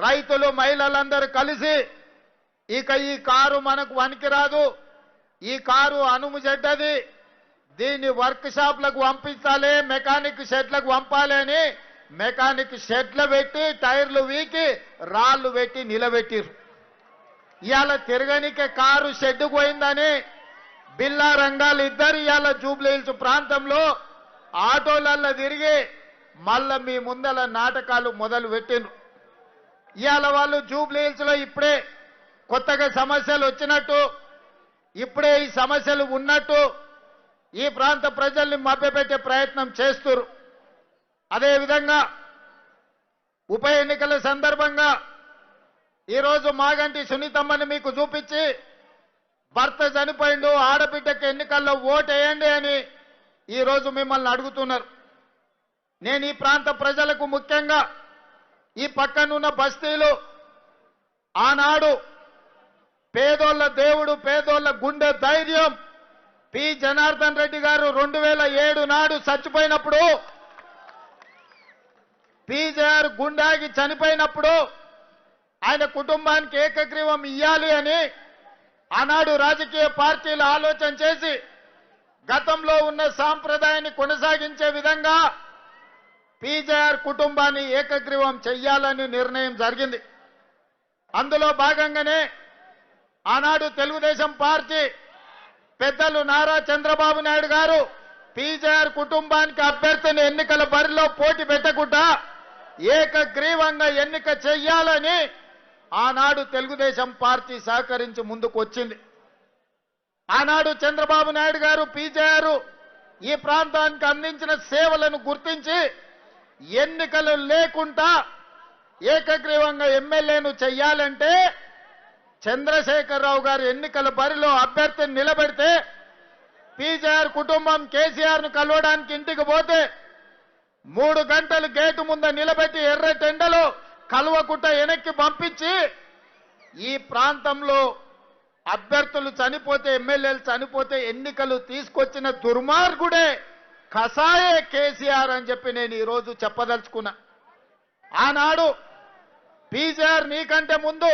రైతులు మహిళలందరూ కలిసి ఇక ఈ కారు మనకు వనికిరాదు, ఈ కారు అనుము చెడ్డది, దీన్ని వర్క్ షాప్లకు పంపించాలి, మెకానిక్ షెడ్లకు పంపాలి అని మెకానిక్ షెడ్లు పెట్టి టైర్లు వీకి రాళ్లు పెట్టి నిలబెట్టిరు. ఇవాళ తిరగనికే కారు షెడ్డుకు పోయిందని బిల్లా రంగాలు ఇద్దరు ఇవాళ జూబ్లీ హిల్స్ ప్రాంతంలో ఆటోలల్లో తిరిగి మళ్ళా మీ ముందల నాటకాలు మొదలు పెట్టిండ్రు. ఇవాళ వాళ్ళు జూబ్లీ హిల్స్ లో ఇప్పుడే కొత్తగా సమస్యలు వచ్చినట్టు, ఇప్పుడే ఈ సమస్యలు ఉన్నట్టు ఈ ప్రాంత ప్రజల్ని మభ్యపెట్టే ప్రయత్నం చేస్తున్నారు. అదేవిధంగా ఉప ఎన్నికల సందర్భంగా ఈరోజు మాగంటి సునీతమ్మని మీకు చూపించి భర్త చనిపోయిండు, ఆడబిడ్డకి ఎన్నికల్లో ఓటేయండి అని ఈరోజు మిమ్మల్ని అడుగుతున్నారు. నేను ఈ ప్రాంత ప్రజలకు ముఖ్యంగా ఈ పక్కనున్న బస్తీలు ఆనాడు పేదోళ్ల దేవుడు, పేదోళ్ల గుండె ధైర్యం పి జనార్దన్ రెడ్డి గారు 2007 నాడు చచ్చిపోయినప్పుడు, పీజేఆర్ గుండాగి చనిపోయినప్పుడు ఆయన కుటుంబానికి ఏకగ్రీవం ఇయ్యాలి అని ఆనాడు రాజకీయ పార్టీలు ఆలోచన చేసి గతంలో ఉన్న సాంప్రదాయాన్ని కొనసాగించే విధంగా పీజేఆర్ కుటుంబాన్ని ఏకగ్రీవం చెయ్యాలని నిర్ణయం జరిగింది. అందులో భాగంగానే ఆనాడు తెలుగుదేశం పార్టీ పెద్దలు నారా చంద్రబాబు నాయుడు గారు పీజేఆర్ కుటుంబానికి అభ్యర్థిని ఎన్నికల బరిలో పోటీ పెట్టకుండా ఏకగ్రీవంగా ఎన్నిక చెయ్యాలని ఆనాడు తెలుగుదేశం పార్టీ సహకరించి ముందుకు వచ్చింది. ఆనాడు చంద్రబాబు నాయుడు గారు పీజేఆర్ ఈ ప్రాంతానికి అందించిన సేవలను గుర్తించి ఎన్నికలు లేకుండా ఏకగ్రీవంగా ఎమ్మెల్యేను చెయ్యాలంటే చంద్రశేఖరరావు గారు ఎన్నికల బరిలో అభ్యర్థిని నిలబెడితే పీజేఆర్ కుటుంబం కేసీఆర్ ను కలవడానికి ఇంటికి పోతే 3 గంటలు గేటు ముంద నిలబెట్టి ఎర్రటెండలో కలవకుట్ట వెనక్కి పంపించి ఈ ప్రాంతంలో అభ్యర్థులు చనిపోతే, ఎమ్మెల్యేలు చనిపోతే ఎన్నికలు తీసుకొచ్చిన దుర్మార్గుడే కసాయే కేసీఆర్ అని చెప్పి నేను ఈరోజు చెప్పదలుచుకున్నా. ఆనాడు పీజేఆర్ నీకంటే ముందు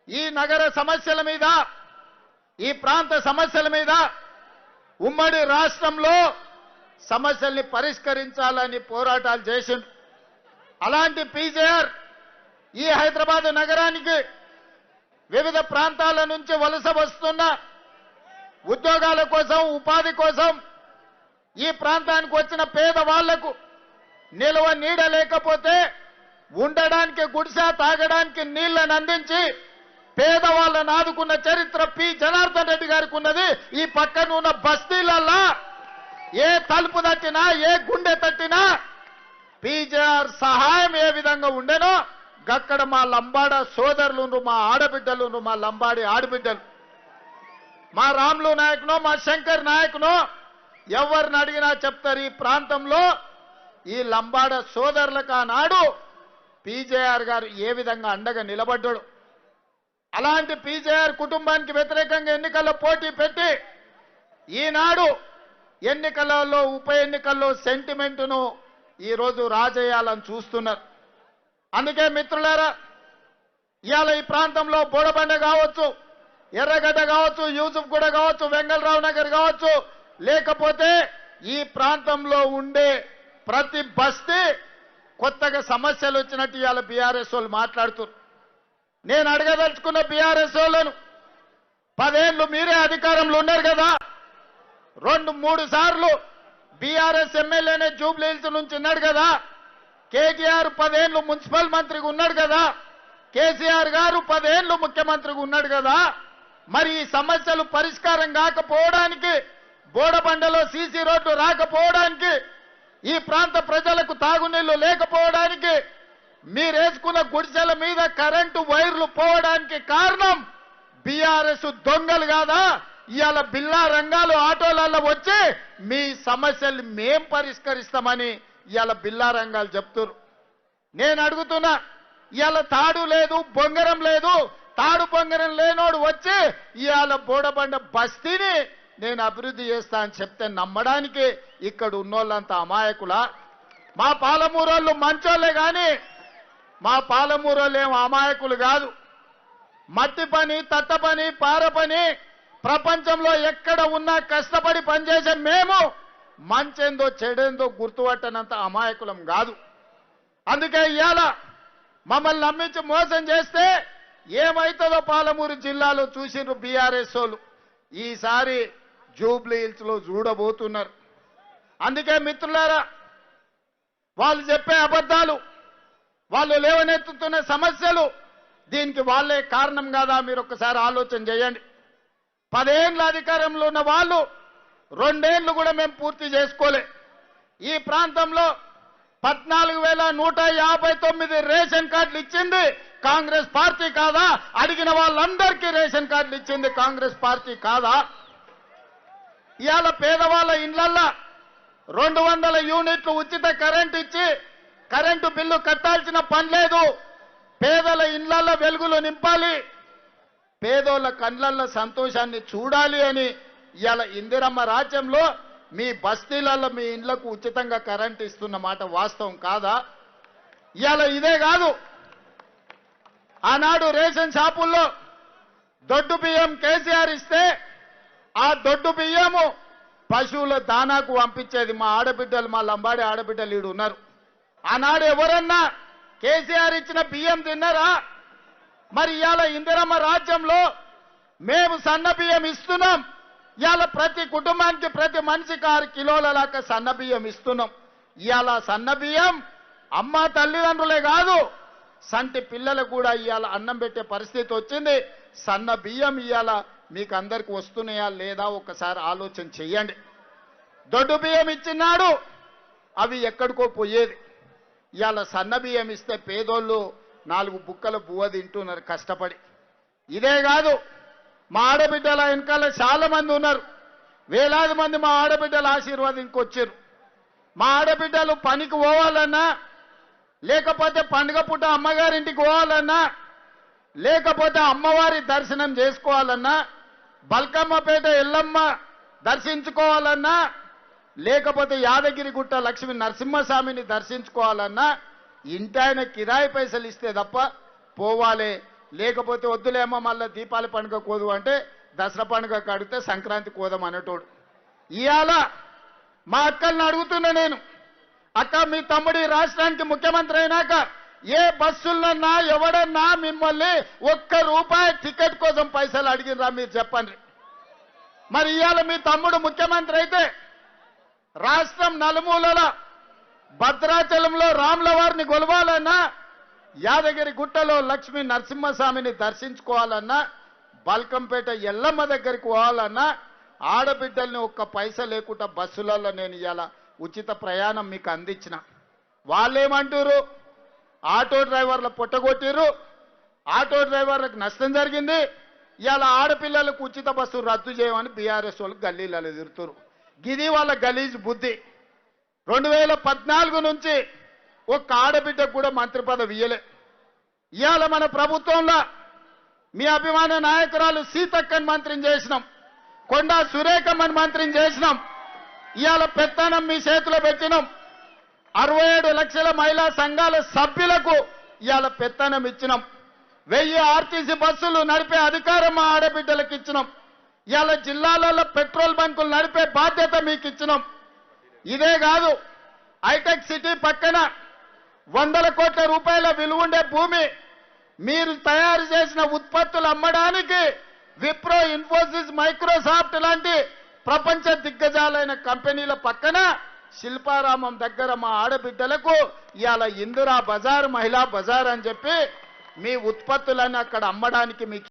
ఈ నగర సమస్యల మీద, ఈ ప్రాంత సమస్యల మీద ఉమ్మడి రాష్ట్రంలో సమస్యల్ని పరిష్కరించాలని పోరాటాలు చేసిండు. అలాంటి పీజేఆర్ ఈ హైదరాబాద్ నగరానికి వివిధ ప్రాంతాల నుంచి వలస వస్తున్న ఉద్యోగాల కోసం, ఉపాధి కోసం ఈ ప్రాంతానికి వచ్చిన పేదవాళ్లకు నిల్వ నీడ లేకపోతే ఉండడానికి గుడిసె, తాగడానికి నీళ్లను అందించి పేదవాళ్ళను ఆదుకున్న చరిత్ర పి జనార్దన్ రెడ్డి గారికి ఉన్నది. ఈ పక్కన ఉన్న బస్తీలల్లా ఏ తలుపు తట్టినా, ఏ గుండె తట్టినా పీజేఆర్ సహాయం ఏ విధంగా ఉండేనో గక్కడ మా లంబాడ సోదరులు, మా ఆడబిడ్డలు, మా లంబాడి ఆడబిడ్డలు, మా రాములు నాయకునో, మా శంకర్ నాయకునో ఎవరిని అడిగినా చెప్తారు. ఈ ప్రాంతంలో ఈ లంబాడ సోదరులకు ఆనాడు పీజేఆర్ గారు ఏ విధంగా అండగా నిలబడ్డాడు. అలాంటి పీజేఆర్ కుటుంబానికి వ్యతిరేకంగా ఎన్నికల్లో పోటీ పెట్టి ఈనాడు ఎన్నికలలో, ఉప ఎన్నికల్లో సెంటిమెంటును ఈరోజు రాజేయాలని చూస్తున్నారు. అందుకే మిత్రులారా, ఇవాళ ఈ ప్రాంతంలో బోడబండ కావచ్చు, ఎర్రగడ్డ కావచ్చు, యూసుఫ్ గూడ కావచ్చు, వెంగళరావు నగర్ కావచ్చు, లేకపోతే ఈ ప్రాంతంలో ఉండే ప్రతి బస్తీ కొత్తగా సమస్యలు వచ్చినట్టు ఇవాళ బీఆర్ఎస్ వాళ్ళు మాట్లాడుతున్నారు. నేను అడగదలుచుకున్న బీఆర్ఎస్ వాళ్ళను, 10 ఏళ్ళు మీరే అధికారంలో ఉన్నారు కదా, 2-3 సార్లు బీఆర్ఎస్ ఎమ్మెల్యేనే జూబ్లీ హిల్స్ నుంచి ఉన్నాడు కదా, కేటీఆర్ 10 ఏళ్ళు మున్సిపల్ మంత్రిగా ఉన్నాడు కదా, కేసీఆర్ గారు 10 ఏళ్ళు ముఖ్యమంత్రిగా ఉన్నాడు కదా, మరి ఈ సమస్యలు పరిష్కారం కాకపోవడానికి, బోడబండలో సీసీ రోడ్లు రాకపోవడానికి, ఈ ప్రాంత ప్రజలకు తాగునీళ్లు లేకపోవడానికి, మీరేసుకున్న గుడిసెల మీద కరెంటు వైర్లు పోవడానికి కారణం బీఆర్ఎస్ దొంగలు కాదా? ఇవాళ బిల్లా రంగాలు ఆటోలలో వచ్చి మీ సమస్యలు మేం పరిష్కరిస్తామని ఇవాళ బిల్లా రంగాలు చెప్తున్నారు. నేను అడుగుతున్నా, ఇవాళ తాడు లేదు, బొంగరం లేదు, తాడు బొంగరం లేనోడు వచ్చి ఇవాళ బోడబండ బస్తీని నేను అభివృద్ధి చేస్తా అని చెప్తే నమ్మడానికి ఇక్కడ ఉన్నోళ్ళంతా అమాయకులా? మా పాలమూరోళ్ళు మంచోళ్లే గాని మా పాలమూరులేం అమాయకులు కాదు. మట్టి పని, తట్ట పని, పార పని ప్రపంచంలో ఎక్కడ ఉన్నా కష్టపడి పనిచేసే మేము మంచేందో చెడేందో గుర్తుపట్టనంత అమాయకులం కాదు. అందుకే ఇవాళ మమ్మల్ని నమ్మించి మోసం చేస్తే ఏమైతుందో పాలమూరు జిల్లాలో చూసిర్రు బీఆర్ఎస్ వాళ్ళు. ఈసారి జూబ్లీ హిల్స్ లో చూడబోతున్నారు. అందుకే మిత్రులారా, వాళ్ళు చెప్పే అబద్ధాలు, వాళ్ళు లేవనెత్తుతున్న సమస్యలు, దీనికి వాళ్ళే కారణం కాదా? మీరు ఒక్కసారి ఆలోచన చేయండి. 10 ఏళ్ల అధికారంలో ఉన్న వాళ్ళు 2 ఏళ్లు కూడా మేము పూర్తి చేసుకోలే. ఈ ప్రాంతంలో 14,159 రేషన్ కార్డులు ఇచ్చింది కాంగ్రెస్ పార్టీ కాదా? అడిగిన వాళ్ళందరికీ రేషన్ కార్డులు ఇచ్చింది కాంగ్రెస్ పార్టీ కాదా? ఇవాళ పేదవాళ్ళ ఇండ్లల్లో 200 యూనిట్లు ఉచిత కరెంట్ ఇచ్చి కరెంటు బిల్లు కట్టాల్సిన పని లేదు. పేదల ఇండ్లల్లో వెలుగులు నింపాలి, పేదోళ్ళ కండ్లల్లో సంతోషాన్ని చూడాలి అని ఇవాళ ఇందిరమ్మ రాజ్యంలో మీ బస్తీలలో మీ ఇండ్లకు ఉచితంగా కరెంట్ ఇస్తున్న మాట వాస్తవం కాదా? ఇవాళ ఇదే కాదు, ఆనాడు రేషన్ షాపుల్లో దొడ్డు బియ్యం కేసీఆర్ ఇస్తే ఆ దొడ్డు బియ్యము పశువుల దానాకు పంపించేది మా ఆడబిడ్డలు, మా లంబాడి ఆడబిడ్డలు ఈడు ఉన్నారు. ఆనాడు ఎవరన్నా కేసీఆర్ ఇచ్చిన బియ్యం తిన్నారా? మరి ఇవాళ ఇందిరమ్మ రాజ్యంలో మేము సన్న బియ్యం ఇస్తున్నాం. ఇవాళ ప్రతి కుటుంబానికి ప్రతి మనిషికి 6 కిలోల దాకా సన్న బియ్యం ఇస్తున్నాం. ఇవాళ సన్న బియ్యం అమ్మ తల్లిదండ్రులే కాదు, సంటి పిల్లలకు కూడా ఇవాళ అన్నం పెట్టే పరిస్థితి వచ్చింది. సన్న బియ్యం ఇవాళ మీకు అందరికి వస్తున్నాయా లేదా ఒకసారి ఆలోచన చెయ్యండి. దొడ్డు బియ్యం ఇచ్చినాడు, అవి ఎక్కడికో పోయేది. ఇవాళ సన్న బియ్యం ఇస్తే పేదోళ్ళు 4 బుక్కల బువ్వ తింటున్నారు కష్టపడి. ఇదే కాదు, మా ఆడబిడ్డల వెనకాల చాలా మంది ఉన్నారు, వేలాది మంది మా ఆడబిడ్డల ఆశీర్వాదంకి వచ్చారు. మా ఆడబిడ్డలు పనికి పోవాలన్నా, లేకపోతే పండుగ పూట అమ్మగారింటికి పోవాలన్నా, లేకపోతే అమ్మవారి దర్శనం చేసుకోవాలన్నా, బల్కమ్మపేట ఎల్లమ్మ దర్శించుకోవాలన్నా, లేకపోతే యాదగిరిగుట్ట లక్ష్మీ నరసింహస్వామిని దర్శించుకోవాలన్నా ఇంటాయన కిరాయి పైసలు ఇస్తే తప్ప పోవాలి. లేకపోతే వద్దులేమో మళ్ళీ దీపావళి పండుగ కోదు అంటే దసరా పండుగ కడితే సంక్రాంతి కోదాం అనేటోడు. ఇవాళ మా అక్కల్ని అడుగుతున్నా నేను, అక్క మీ తమ్ముడి రాష్ట్రానికి ముఖ్యమంత్రి అయినాక ఏ బస్సులన్నా ఎవడన్నా మిమ్మల్ని ₹1 టికెట్ కోసం పైసలు అడిగినరా మీరు చెప్పండి. మరి ఇవాళ మీ తమ్ముడు ముఖ్యమంత్రి అయితే రాష్ట్రం నలుమూలల భద్రాచలంలో రాముల వారిని కొలవాలన్నా, యాదగిరి గుట్టలో లక్ష్మీ నరసింహస్వామిని దర్శించుకోవాలన్నా, బల్కంపేట ఎల్లమ్మ దగ్గరికి పోవాలన్నా ఆడబిడ్డల్ని 1 పైసా లేకుండా బస్సులలో నేను ఇవాళ ఉచిత ప్రయాణం మీకు అందించిన. వాళ్ళేమంటారు? ఆటో డ్రైవర్ల పొట్టగొట్టిరు, ఆటో డ్రైవర్లకు నష్టం జరిగింది, ఇవాళ ఆడపిల్లలకు ఉచిత బస్సు రద్దు చేయమని బీఆర్ఎస్ వాళ్ళు గల్లీలలో తిరుగుతారు. గిది వాళ్ళ గలీజ్ బుద్ధి. 2014 నుంచి 1 ఆడబిడ్డకు కూడా మంత్రి పదవి ఇయ్యలే. ఇవాళ మన ప్రభుత్వంలో మీ అభిమాన నాయకురాలు సీతక్కని మంత్రిని చేసినాం, కొండా సురేఖమ్మని మంత్రిని చేసినాం. ఇవాళ పెత్తనం మీ చేతిలో పెట్టినాం. 67 లక్షల మహిళా సంఘాల సభ్యులకు ఇవాళ పెత్తనం ఇచ్చినాం. 1000 ఆర్టీసీ బస్సులు నడిపే అధికారం మా ఆడబిడ్డలకు ఇచ్చినాం. ఇవాళ జిల్లాలలో పెట్రోల్ బంకులు నడిపే బాధ్యత మీకు ఇచ్చినాం. ఇదే కాదు, హైటెక్ సిటీ పక్కన 100 కోట్ల రూపాయల విలువ ఉండే భూమి మీరు తయారు చేసిన ఉత్పత్తులు అమ్మడానికి విప్రో, ఇన్ఫోసిస్, మైక్రోసాఫ్ట్ లాంటి ప్రపంచ దిగ్గజాలైన కంపెనీల పక్కన శిల్పారామం దగ్గర మా ఆడబిడ్డలకు ఇవాళ ఇందిరా బజార్, మహిళా బజార్ అని చెప్పి మీ ఉత్పత్తులను అక్కడ అమ్మడానికి మీకు